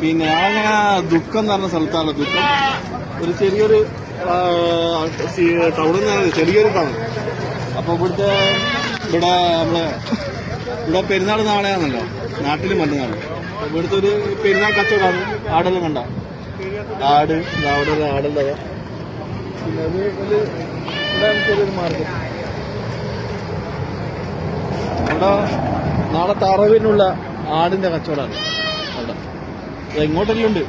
പിന്നെ അങ്ങനെ ദുഃഖം എന്ന് പറഞ്ഞ സ്ഥലത്താണ്. ദുഃഖം ഒരു ചെറിയൊരു ടൗണിൽ നിന്നാണ്, ചെറിയൊരു ടൗൺ. അപ്പൊ ഇവിടെ ഇവിടെ പെരുന്നാൾ നാളെയാണല്ലോ, നാട്ടിലും മറ്റന്നാൾ. ഇവിടുത്തെ ഒരു പെരുന്നാൾ കച്ചവടമാണ്. ആടെല്ലാം കണ്ട ആട്, അവിടെ ആടുള്ളത്. പിന്നെ അത് ഇവിടെ ചെറിയൊരു മാർക്കറ്റ്. അവിടെ നാളെ തറവിനുള്ള ആടിന്റെ കച്ചവടമാണ് അവിടെ. ഇങ്ങോട്ടെല്ലാം ഉണ്ട്.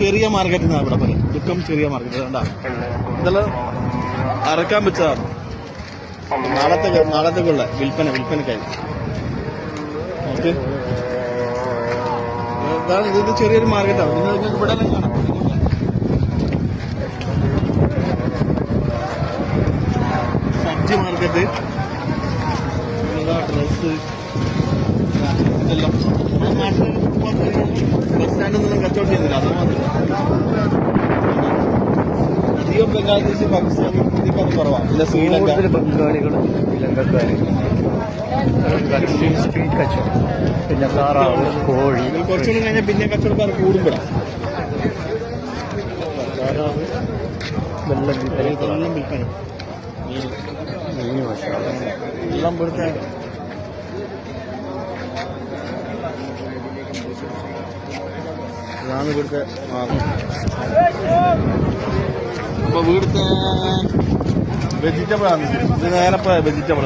ചെറിയ മാർക്കറ്റ് എന്നാണ് ഇവിടെ പറയാം. ദുഃഖം ചെറിയ മാർക്കറ്റ്. കണ്ടാ ഇതെല്ലാം അറക്കാൻ വെച്ചതാണ്. നാളത്തേക്കുള്ള വിൽപ്പനക്കായി. ഓക്കെ, ഇതാണ്. ഇത് ചെറിയൊരു മാർക്കറ്റാണ്. നിങ്ങൾക്ക് ഇവിടെ എല്ലാം കാണാം. സബ്ജി മാർക്കറ്റ്, ഡ്രസ്, ഇതെല്ലാം നാട്ടിൽ ബസ് സ്റ്റാൻഡിൽ നിന്നും കച്ചവടം ചെയ്യുന്നില്ല. അത് മാത്രം. അധികം ബംഗ്ലാദേശ്, പാകിസ്ഥാനി ഇതിപ്പോൾ അത് കുറവാണ്. ഇല്ല, ശ്രീലങ്ക, ബംഗാളികളും ശ്രീലങ്കക്കാരും സ്ട്രീറ്റ് കച്ചവടം, പിന്നെ താറാവ്, കോഴി. കുറച്ചുകൂടി കഴിഞ്ഞാൽ പിന്നെ കച്ചവടക്കാർ കൂടുമ്പോഴാണ്. താറാവ്, വെള്ളം വിൽപ്പന, എല്ലാം ഇവിടുത്തെ ഇതാണ് ഇവിടുത്തെ അപ്പൊ ഇവിടുത്തെ വെജിറ്റബിൾ ആണ്. ഇത് നേരെ വെജിറ്റബിൾ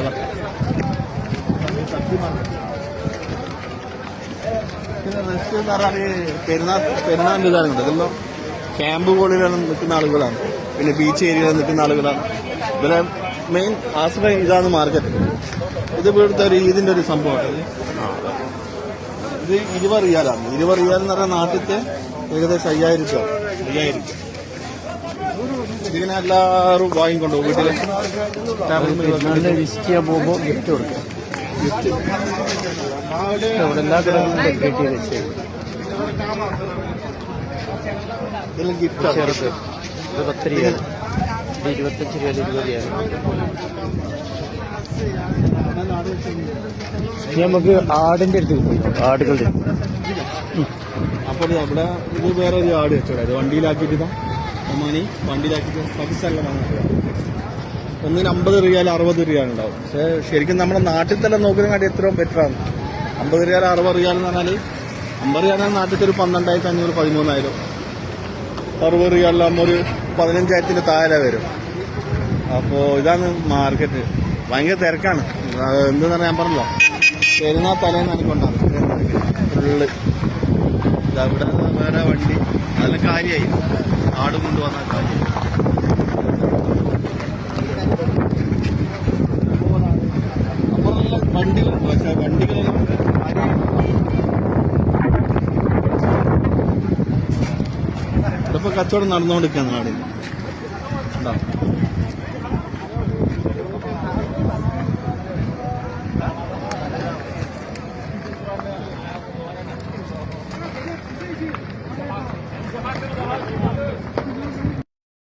പിന്നെ റെസ്റ്റ് എന്ന് പറഞ്ഞാൽ പെരുന്നാളിൻ്റെ ഇതാണുണ്ട്. ഇതെല്ലാം ക്യാമ്പ് കോളിലാണ് നിൽക്കുന്ന ആളുകളാണ്. പിന്നെ ബീച്ച് ഏരിയയിൽ നിൽക്കുന്ന ആളുകളാണ്. ഇവരെ മെയിൻ ആശ്രയം ഇതാണ് മാർക്കറ്റ്. ഇത് ഇവിടുത്തെ ഒരു ഇതിന്റെ ഒരു സംഭവമാണ്. ഇത് 20 റിയാലാണ്. 20 റിയാൽ എന്ന് പറഞ്ഞാൽ നാട്ടിലത്തെ ഏകദേശം 5000 രൂപ. ഇതിങ്ങനെ എല്ലാവരും വാങ്ങിക്കൊണ്ടു വീട്ടില് വിസിറ്റ് ചെയ്യാൻ പോകുമ്പോൾ ഗിഫ്റ്റ് കൊടുക്കാം. ഇവിടെ എല്ലാ കടകളിലും ഡെക്കറേറ്റ് ചെയ്ത് വെച്ചത്. ഇതെല്ലാം ഗിഫ്റ്റ്. ചെറുത് ഇത് 10 റിയാൽ, 25 റിയാൽ, 20 റിയാൽ. നമുക്ക് ആടിന്റെ അടുത്ത് പോയി, ആടുകളുടെ. അപ്പോൾ അവിടെ ഇത് വേറെ ഒരു ആട് വെച്ചോടാ. വണ്ടിയിലാക്കിയിട്ട് ഒമാനി വണ്ടിയിലാക്കിയിട്ട് പാകിസ്ഥാനിലെ വാങ്ങിക്കുക. ഒന്നിന് 50 റിയാൽ, 60 റിയാൽ ഉണ്ടാവും. പക്ഷേ ശരിക്കും നമ്മുടെ നാട്ടിൽ തന്നെ നോക്കുന്ന കാട്ടി എത്രയും ബെറ്ററാണ്. 50 റിയാൽ, 60 റിയാൽ എന്ന് പറഞ്ഞാൽ 50 റിയാൽ നാട്ടിൽ ഒരു 12,500, 13,000. 60 റിയാലിലാകുമ്പോൾ ഒരു 15,000 താഴെ വരും. അപ്പോൾ ഇതാണ് മാർക്കറ്റ്. ഭയങ്കര തിരക്കാണ്. എന്തെന്ന് പറഞ്ഞാൽ ഞാൻ പറഞ്ഞല്ലോ, പെരുന്നാൾ തലേന്ന് എനിക്കൊണ്ടാണ് ഫുള്ള്. ഇവിടെ വേറെ വണ്ടി, അതെല്ലാം കാര്യമായി. ആട് കൊണ്ടുവന്ന കാര്യം. അപ്പോൾ നല്ല വണ്ടികളുണ്ട്. പക്ഷേ വണ്ടികളെല്ലാം ഇവിടെ ഇപ്പോൾ കച്ചവടം നടന്നുകൊണ്ടിരിക്കുകയാണ് നാടിൽ. ഉണ്ടാവും